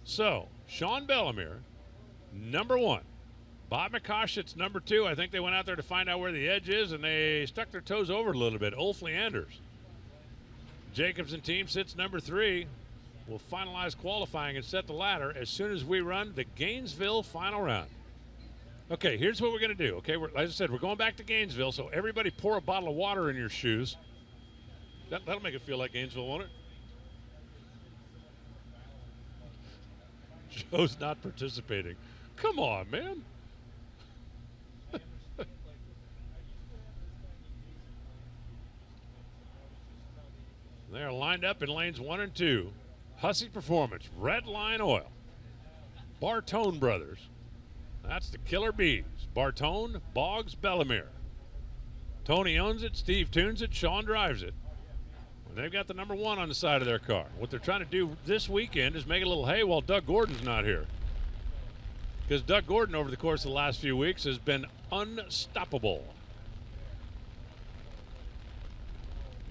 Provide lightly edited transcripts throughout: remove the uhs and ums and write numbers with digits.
So, Sean Bellemeur, number 1. Bob McCosh sits number 2. I think they went out there to find out where the edge is, and they stuck their toes over a little bit. Ulf Leanders. Jacobson team sits number 3. We'll finalize qualifying and set the ladder as soon as we run the Gainesville final round. Okay, here's what we're going to do. Okay, as I said, we're going back to Gainesville, so everybody pour a bottle of water in your shoes. That'll make it feel like Gainesville, won't it? Joe's not participating. Come on, man. They're lined up in lanes 1 and 2. Hussey Performance, Red Line Oil, Bartone Brothers. That's the Killer Bees. Bartone, Boggs, Bellemeur. Tony owns it, Steve tunes it, Sean drives it. And they've got the number 1 on the side of their car. What they're trying to do this weekend is make a little hay while Doug Gordon's not here. Because Doug Gordon, over the course of the last few weeks, has been unstoppable.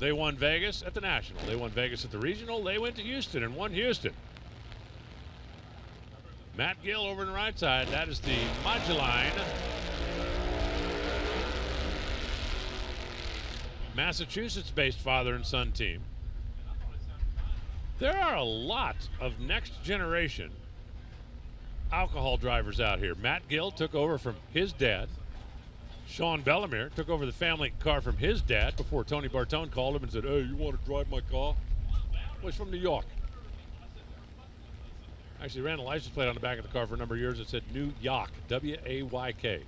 They won Vegas at the National. They won Vegas at the Regional. They went to Houston and won Houston. Matt Gill over on the right side. That is the Moduline Massachusetts-based father and son team. There are a lot of next generation alcohol drivers out here. Matt Gill took over from his dad. Sean Bellemeur took over the family car from his dad before Tony Bartone called him and said, "Hey, you want to drive my car?" Well, he's from New York. Actually ran a license plate on the back of the car for a number of years that said New York, W-A-Y-K.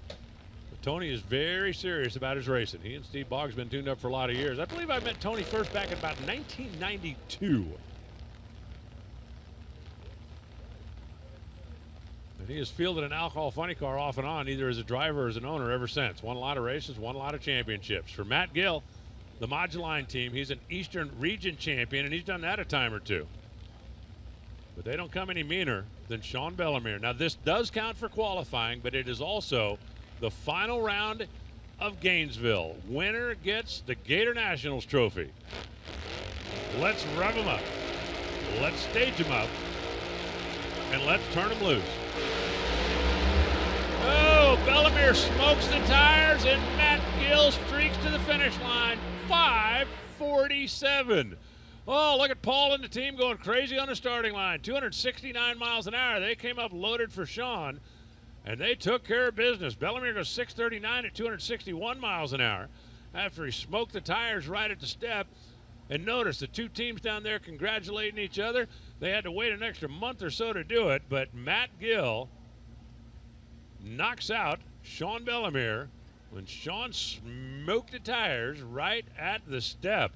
But Tony is very serious about his racing. He and Steve Boggs have been tuned up for a lot of years. I believe I met Tony first back in about 1992. And he has fielded an alcohol funny car off and on, either as a driver or as an owner ever since. Won a lot of races, won a lot of championships. For Matt Gill, the Moduline team, he's an Eastern Region champion, and he's done that a time or two. But they don't come any meaner than Sean Bellemeur. Now, this does count for qualifying, but it is also the final round of Gainesville. Winner gets the Gator Nationals trophy. Let's rev them up. Let's stage them up. And let's turn them loose. Oh, Bellemeur smokes the tires, and Matt Gill streaks to the finish line. 5:47. Oh, look at Paul and the team going crazy on the starting line. 269 miles an hour. They came up loaded for Sean, and they took care of business. Bellemeur goes 639 at 261 miles an hour after he smoked the tires right at the step. And notice the two teams down there congratulating each other. They had to wait an extra month or so to do it, but Matt Gill knocks out Sean Bellemeur when Sean smoked the tires right at the step.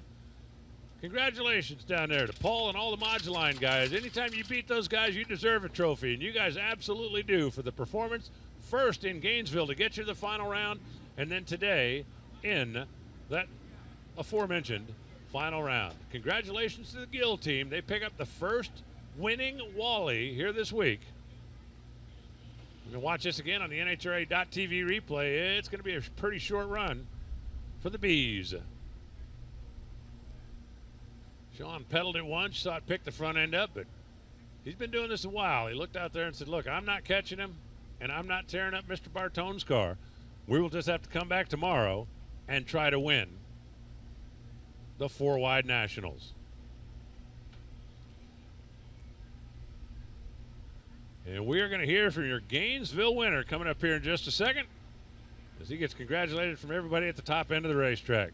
Congratulations down there to Paul and all the Moduline guys. Anytime you beat those guys, you deserve a trophy, and you guys absolutely do for the performance first in Gainesville to get you to the final round, and then today in that aforementioned final round. Congratulations to the Gill team. They pick up the first winning Wally here this week. You can watch this again on the NHRA.TV replay. It's going to be a pretty short run for the Bees. Sean pedaled it once, saw it pick the front end up, but he's been doing this a while. He looked out there and said, look, I'm not catching him, and I'm not tearing up Mr. Bartone's car. We will just have to come back tomorrow and try to win the 4-wide Nationals. And we are going to hear from your Gainesville winner coming up here in just a second as he gets congratulated from everybody at the top end of the racetrack.